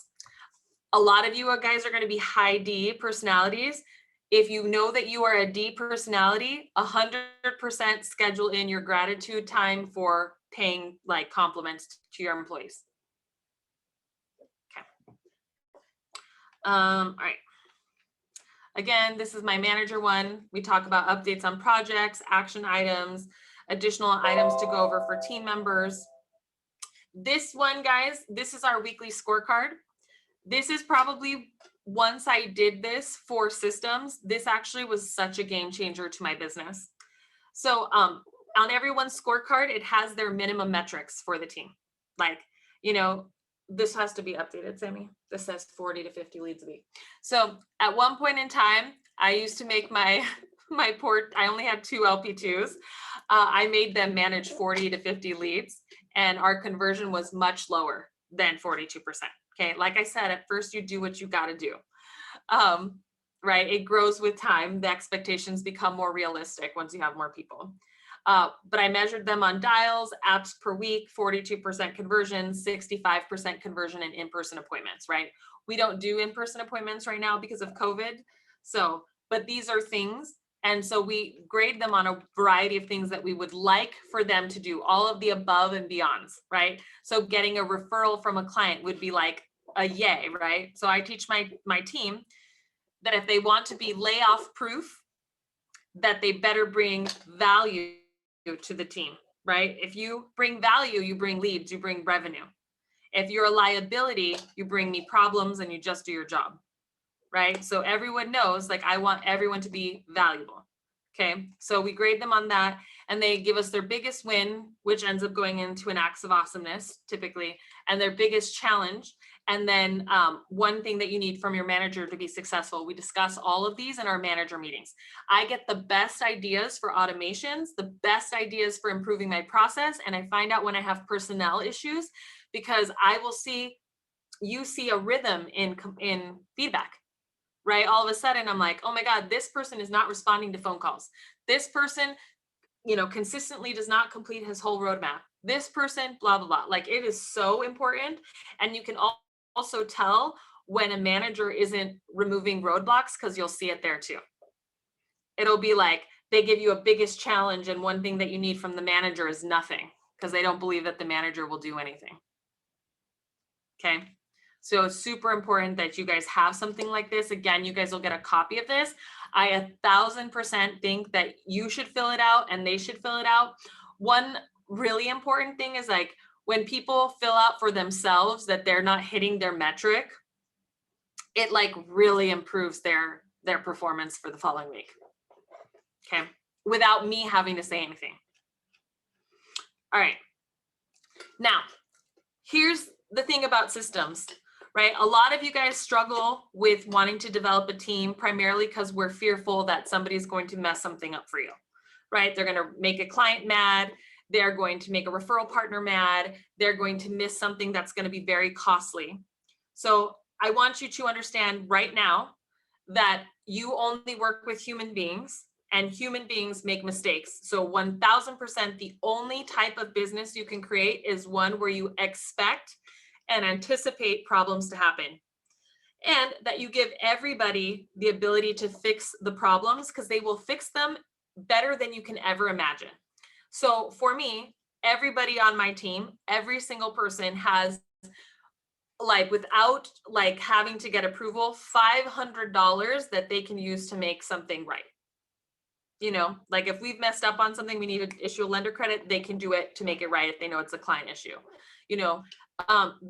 A lot of you guys are going to be high D personalities. If you know that you are a D personality, 100% schedule in your gratitude time for paying like compliments to your employees. Okay. All right. Again, this is my manager one. We talk about updates on projects, action items, additional items to go over for team members. This one, guys, this is our weekly scorecard. This is probably, once I did this for systems, this actually was such a game changer to my business. So on everyone's scorecard, it has their minimum metrics for the team. Like, you know, this has to be updated, Sammy. This says 40 to 50 leads a week. So at one point in time, I used to make my I only had 2 LP2s. I made them manage 40 to 50 leads, and our conversion was much lower than 42%. Okay, like I said, at first you do what you got to do. Right, it grows with time. The expectations become more realistic once you have more people. But I measured them on dials, apps per week, 42% conversion, 65% conversion in in-person appointments, right? We don't do in-person appointments right now because of COVID. So, but these are things. And so we grade them on a variety of things that we would like for them to do, all of the above and beyonds, right? So getting a referral from a client would be like a yay, right? So I teach my team that if they want to be layoff proof, that they better bring value to the team, right? If you bring value, you bring leads, you bring revenue. If you're a liability, you bring me problems and you just do your job, right? So everyone knows, like, I want everyone to be valuable. Okay, so we grade them on that, and they give us their biggest win, which ends up going into an acts of awesomeness typically, and their biggest challenge. And then one thing that you need from your manager to be successful. We discuss all of these in our manager meetings. I get the best ideas for automations, the best ideas for improving my process, and I find out when I have personnel issues, because I will see, you see a rhythm in feedback. Right? All of a sudden, I'm like, oh my God, this person is not responding to phone calls. This person, you know, consistently does not complete his whole roadmap. This person, blah, blah, blah. Like, it is so important. And you can also tell when a manager isn't removing roadblocks, because you'll see it there too. It'll be like, they give you a biggest challenge, and one thing that you need from the manager is nothing, because they don't believe that the manager will do anything. Okay. So it's super important that you guys have something like this. Again, you guys will get a copy of this. I 1000% think that you should fill it out and they should fill it out. One really important thing is, like, when people fill out for themselves that they're not hitting their metric, it like really improves their performance for the following week. Okay, without me having to say anything. All right. Now, here's the thing about systems. Right? A lot of you guys struggle with wanting to develop a team primarily because we're fearful that somebody's going to mess something up for you, right? They're going to make a client mad. They're going to make a referral partner mad. They're going to miss something that's going to be very costly. So I want you to understand right now that you only work with human beings, and human beings make mistakes. So 1000%, the only type of business you can create is one where you expect and anticipate problems to happen, and that you give everybody the ability to fix the problems, because they will fix them better than you can ever imagine. So for me, everybody on my team, every single person has, like, without like having to get approval, $500 that they can use to make something right. You know, like if we've messed up on something, we need to issue a lender credit, they can do it to make it right if they know it's a client issue. You know,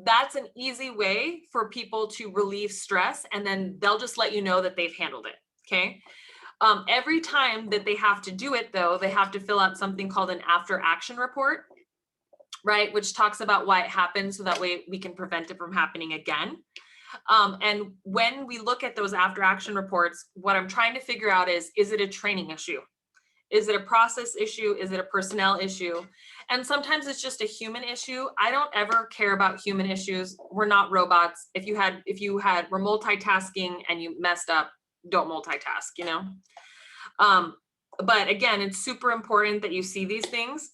that's an easy way for people to relieve stress, and then they'll just let you know that they've handled it. Okay. Every time that they have to do it though, they have to fill out something called an after action report, right? Which talks about why it happened so that way we can prevent it from happening again. And when we look at those after action reports, what I'm trying to figure out is it a training issue? Is it a process issue? Is it a personnel issue? And sometimes it's just a human issue. I don't ever care about human issues. We're not robots. If you were multitasking and you messed up, don't multitask, you know? But again, it's super important that you see these things.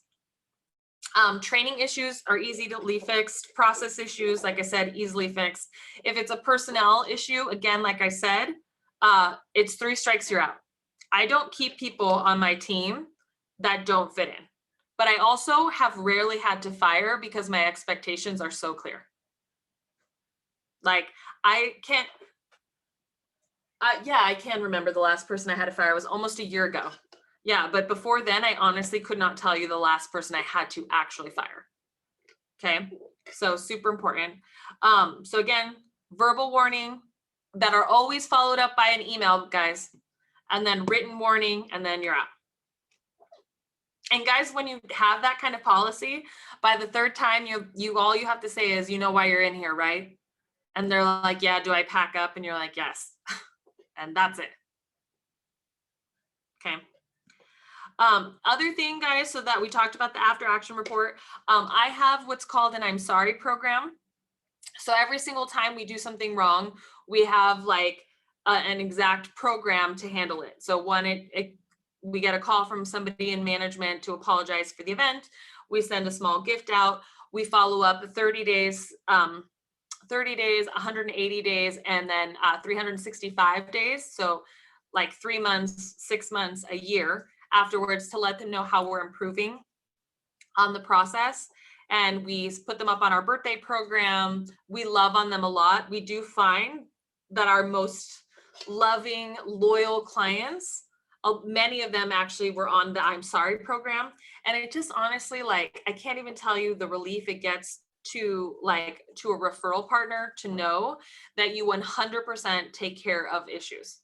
Training issues are easily fixed. Process issues, like I said, easily fixed. If it's a personnel issue, again, like I said, it's 3 strikes, you're out. I don't keep people on my team that don't fit in, but I also have rarely had to fire because my expectations are so clear. Like I can't, I can remember the last person I had to fire. It was almost a year ago. Yeah, but before then, I honestly could not tell you the last person I had to actually fire. Okay, so super important. So again, verbal warning that are always followed up by an email, guys, and then written warning, and then you're out. And guys, when you have that kind of policy, by the 3rd time, all you have to say is, you know why you're in here, right? And they're like, yeah, do I pack up? And you're like, yes. And that's it. Okay. Other thing, guys, so that we talked about the after action report, I have what's called an I'm sorry program. So every single time we do something wrong, we have like an exact program to handle it. So we get a call from somebody in management to apologize for the event. We send a small gift out. We follow up 30 days, 180 days, and then 365 days. So like 3 months, 6 months, a year afterwards to let them know how we're improving on the process. And we put them up on our birthday program. We love on them a lot. We do find that our most loving, loyal clients, many of them actually were on the I'm sorry program. And it just honestly, like, I can't even tell you the relief it gets to a referral partner to know that you 100% take care of issues.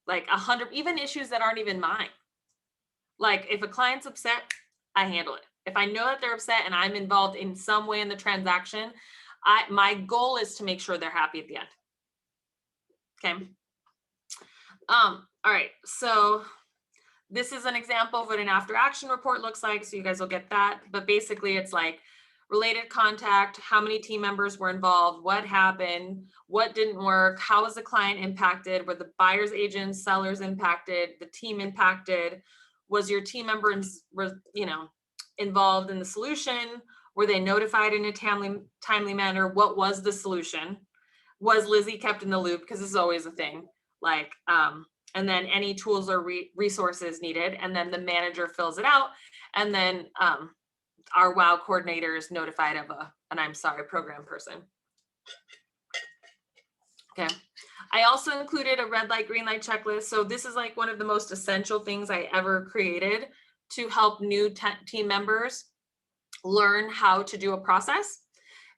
Like 100, even issues that aren't even mine. Like if a client's upset, I handle it. If I know that they're upset and I'm involved in some way in the transaction, my goal is to make sure they're happy at the end. Okay. All right. So this is an example of what an after action report looks like. So you guys will get that. But basically it's like related contact, how many team members were involved, what happened, what didn't work, how was the client impacted, were the buyers, agents, sellers impacted, the team impacted, was your team member involved in the solution, were they notified in a timely manner, what was the solution, was Lizy kept in the loop, because this is always a thing, like and then any tools or resources needed, and then the manager fills it out, and then our WOW coordinator is notified of an I'm sorry program person. Okay. I also included a red light, green light checklist. So this is like one of the most essential things I ever created to help new team members learn how to do a process.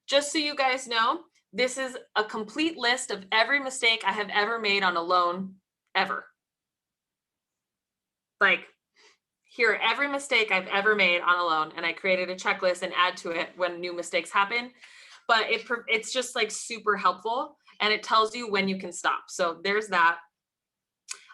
Just so you guys know, this is a complete list of every mistake I have ever made on a loan ever. Like, here are every mistake I've ever made on a loan, and I created a checklist and add to it when new mistakes happen. But it's just like super helpful, and it tells you when you can stop. So there's that.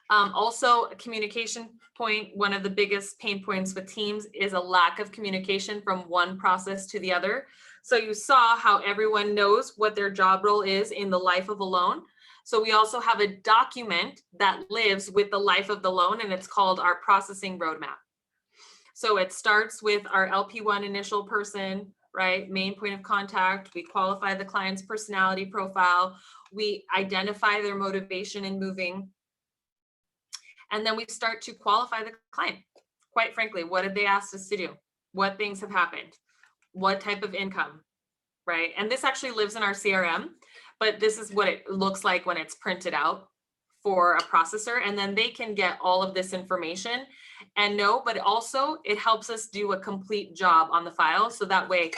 Also, a communication point, one of the biggest pain points with teams is a lack of communication from one process to the other. So you saw how everyone knows what their job role is in the life of a loan. So we also have a document that lives with the life of the loan, and it's called our processing roadmap. So it starts with our LP1 initial person, right? Main point of contact. We qualify the client's personality profile. We identify their motivation in moving. And then we start to qualify the client. Quite frankly, what did they ask us to do? What things have happened? What type of income, right? And this actually lives in our CRM, but this is what it looks like when it's printed out for a processor. And then they can get all of this information and know, but also it helps us do a complete job on the file. So that way,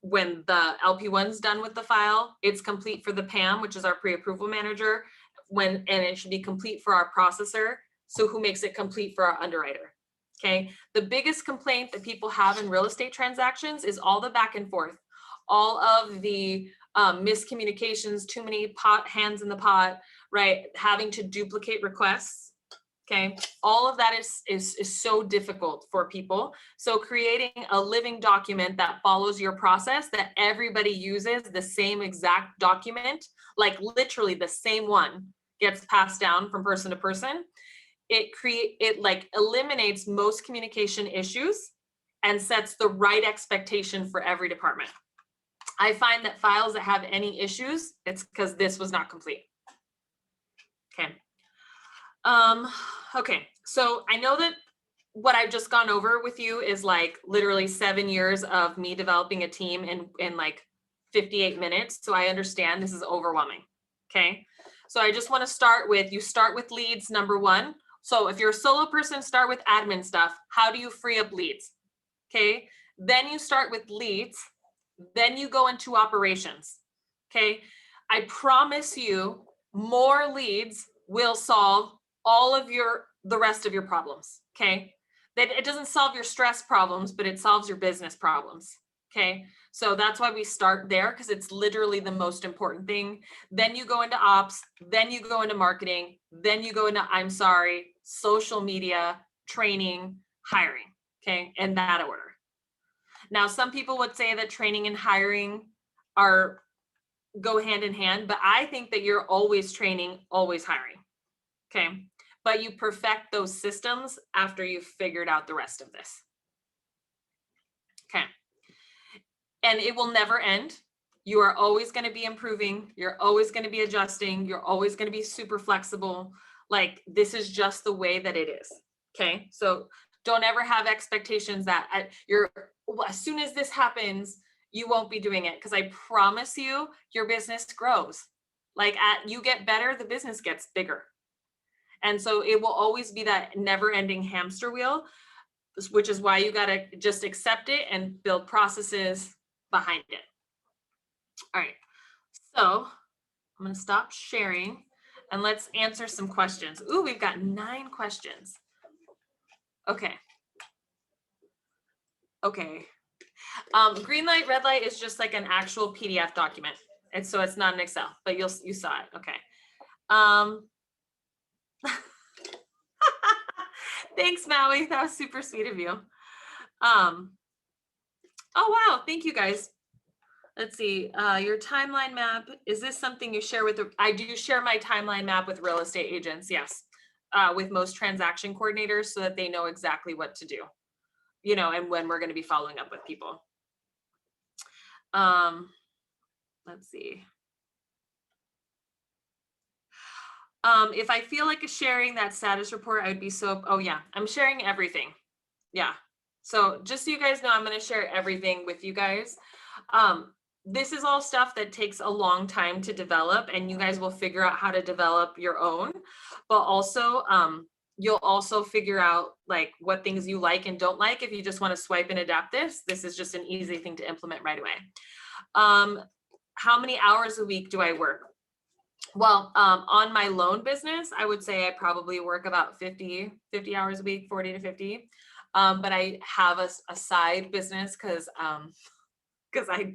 when the LP1's done with the file, it's complete for the PAM, which is our pre-approval manager, and it should be complete for our processor. So who makes it complete for our underwriter? Okay. The biggest complaint that people have in real estate transactions is all the back and forth, all of the miscommunications, too many hands in the pot, right? Having to duplicate requests. Okay, all of that is so difficult for people. So creating a living document that follows your process, that everybody uses the same exact document, like literally the same one gets passed down from person to person. It like eliminates most communication issues and sets the right expectation for every department. I find that files that have any issues, it's because this was not complete. Okay. Okay, so I know that what I've just gone over with you is like literally 7 years of me developing a team in like 58 minutes. So I understand this is overwhelming. Okay. So I just want to start with, you start with leads, number one. So if you're a solo person, start with admin stuff. How do you free up leads? Okay. Then you start with leads. Then you go into operations. Okay. I promise you more leads will solve all of the rest of your problems. Okay. That it doesn't solve your stress problems, but it solves your business problems. Okay. So that's why we start there, because it's literally the most important thing. Then you go into ops, then you go into marketing, then you go into, I'm sorry, social media, training, hiring. Okay. In that order. Now, some people would say that training and hiring go hand in hand, but I think that you're always training, always hiring. Okay. But you perfect those systems after you've figured out the rest of this. Okay. And it will never end. You are always going to be improving. You're always going to be adjusting. You're always going to be super flexible. Like, this is just the way that it is. Okay. So don't ever have expectations that as soon as this happens, you won't be doing it. Because I promise you, your business grows. Like, you get better, the business gets bigger. And so it will always be that never-ending hamster wheel, which is why you got to just accept it and build processes behind it. All right. So I'm going to stop sharing and let's answer some questions. Ooh, we've got 9 questions. Okay. Okay. Green light, red light is just like an actual PDF document. And so it's not an Excel, but you saw it. Okay. Thanks, Maui. That was super sweet of you. Oh, wow. Thank you, guys. Let's see. Your timeline map. Is this something you share with? I do share my timeline map with real estate agents. Yes. With most transaction coordinators so that they know exactly what to do, and when we're going to be following up with people. Let's see. If I feel like sharing that status report, I would be oh yeah, I'm sharing everything. Yeah. So just so you guys know, I'm going to share everything with you guys. This is all stuff that takes a long time to develop, and you guys will figure out how to develop your own, but also, you'll also figure out like what things you like and don't like. If you just want to swipe and adapt this is just an easy thing to implement right away. How many hours a week do I work? Well, on my loan business, I would say I probably work about 50 hours a week, 40 to 50. But I have a side business because I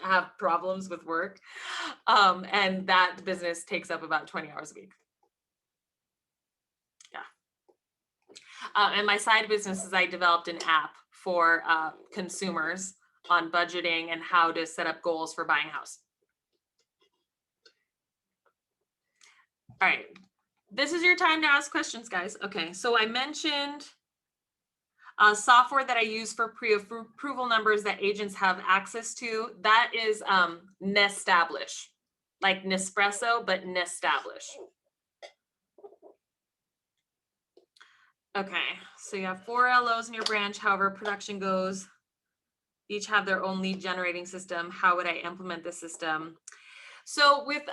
have problems with work. And that business takes up about 20 hours a week. Yeah. And my side business is I developed an app for consumers on budgeting and how to set up goals for buying a house. All right, this is your time to ask questions, guys. Okay, so I mentioned software that I use for pre-approval numbers that agents have access to. That is Nestablish, like Nespresso, but Nestablish. Okay, so you have 4 LOs in your branch. However production goes, each have their own lead generating system. How would I implement this system? So with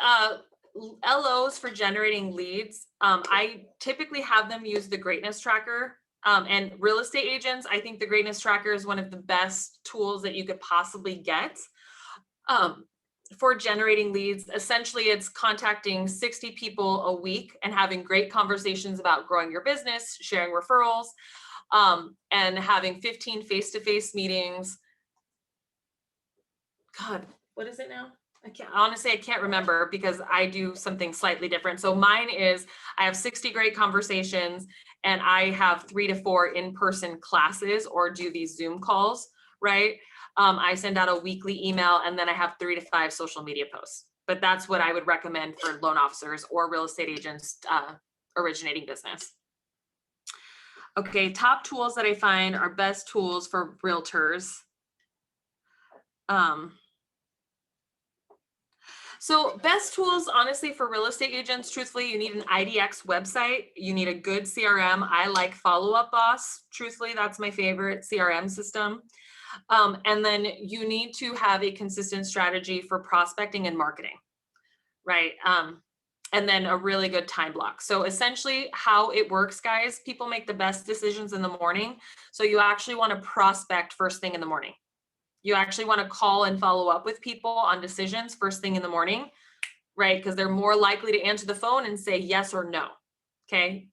LOs for generating leads, I typically have them use the greatness tracker. And real estate agents, I think the greatness tracker is one of the best tools that you could possibly get. for generating leads, essentially it's contacting 60 people a week and having great conversations about growing your business, sharing referrals, and having 15 face-to-face meetings. God, what is it now? I can't remember because I do something slightly different. So mine is, I have 60 great conversations and I have 3 to 4 in-person classes or do these Zoom calls, right? I send out a weekly email and then I have 3 to 5 social media posts. But that's what I would recommend for loan officers or real estate agents originating business. Okay, top tools that I find are best tools for realtors. So best tools, honestly, for real estate agents, truthfully, you need an IDX website. You need a good CRM. I like Follow Up Boss. Truthfully, that's my favorite CRM system. And then you need to have a consistent strategy for prospecting and marketing, right? And then a really good time block. So essentially how it works, guys, people make the best decisions in the morning. So you actually want to prospect first thing in the morning. You actually want to call and follow up with people on decisions first thing in the morning, right? Because they're more likely to answer the phone and say yes or no. Okay.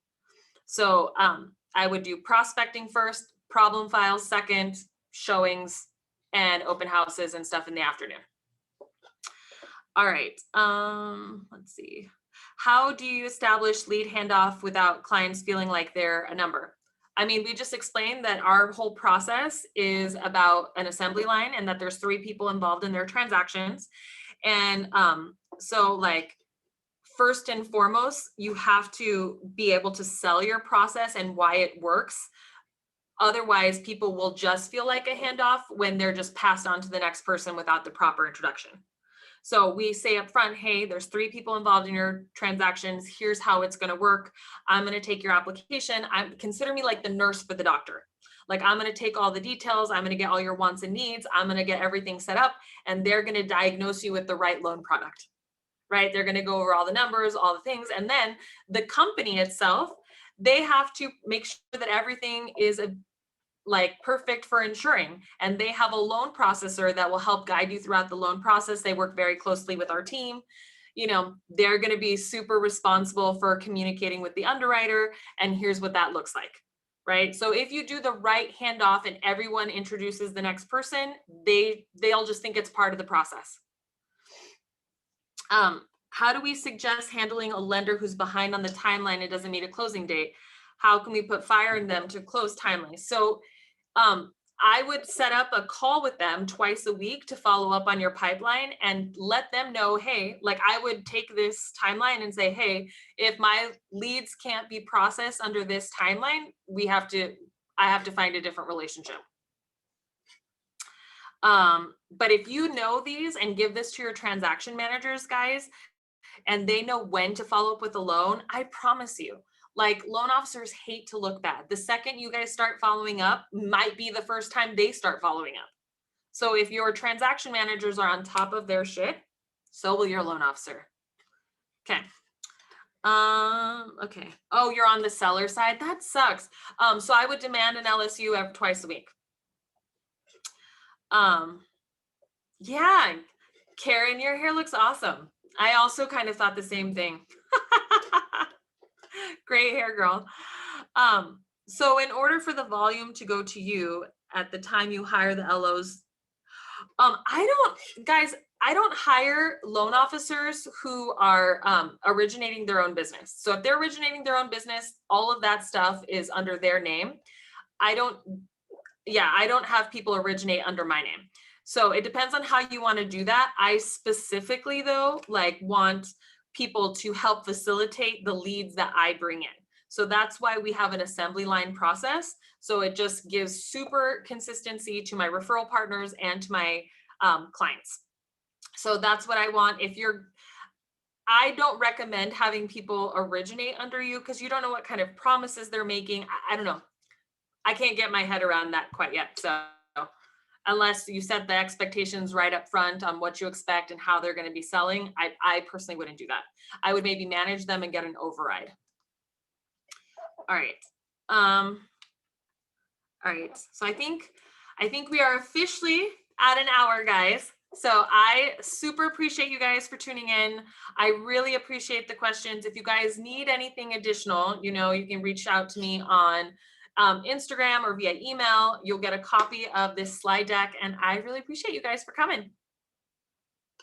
So I would do prospecting first, problem files second, showings and open houses and stuff in the afternoon. All right. Let's see. How do you establish lead handoff without clients feeling like they're a number? I mean, we just explained that our whole process is about an assembly line and that there's 3 people involved in their transactions. And so like, first and foremost, you have to be able to sell your process and why it works. Otherwise, people will just feel like a handoff when they're just passed on to the next person without the proper introduction. So we say up front, hey, there's 3 people involved in your transactions. Here's how it's going to work. I'm going to take your application. Consider me like the nurse for the doctor. Like I'm going to take all the details. I'm going to get all your wants and needs. I'm going to get everything set up and they're going to diagnose you with the right loan product, right? They're going to go over all the numbers, all the things. And then the company itself, they have to make sure that everything is like perfect for insuring. And they have a loan processor that will help guide you throughout the loan process. They work very closely with our team. You know, they're going to be super responsible for communicating with the underwriter. And here's what that looks like, right? So if you do the right handoff and everyone introduces the next person, they'll just think it's part of the process. How do we suggest handling a lender who's behind on the timeline and doesn't meet a closing date? How can we put fire in them to close timely? So I would set up a call with them twice a week to follow up on your pipeline and let them know, hey, like I would take this timeline and say, hey, if my leads can't be processed under this timeline, I have to find a different relationship. But if you know these and give this to your transaction managers, guys, and they know when to follow up with a loan, I promise you, like loan officers hate to look bad. The second you guys start following up might be the first time they start following up. So if your transaction managers are on top of their shit, so will your loan officer. Okay. Okay. Oh, you're on the seller side. That sucks. So I would demand an LSU twice a week. Yeah, Karen, your hair looks awesome. I also kind of thought the same thing. Great hair, girl. So in order for the volume to go to you at the time you hire the LOs, I don't hire loan officers who are originating their own business. So if they're originating their own business, all of that stuff is under their name. I don't have people originate under my name. So it depends on how you want to do that. I specifically though, like want people to help facilitate the leads that I bring in. So that's why we have an assembly line process. So it just gives super consistency to my referral partners and to my clients. So that's what I want. I don't recommend having people originate under you because you don't know what kind of promises they're making. I don't know. I can't get my head around that quite yet. So unless you set the expectations right up front on what you expect and how they're going to be selling, I personally wouldn't do that. I would maybe manage them and get an override. All right. All right. So I think we are officially at an hour, guys. So I super appreciate you guys for tuning in. I really appreciate the questions. If you guys need anything additional, you can reach out to me on Instagram or via email. You'll get a copy of this slide deck, and I really appreciate you guys for coming.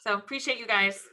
So appreciate you guys.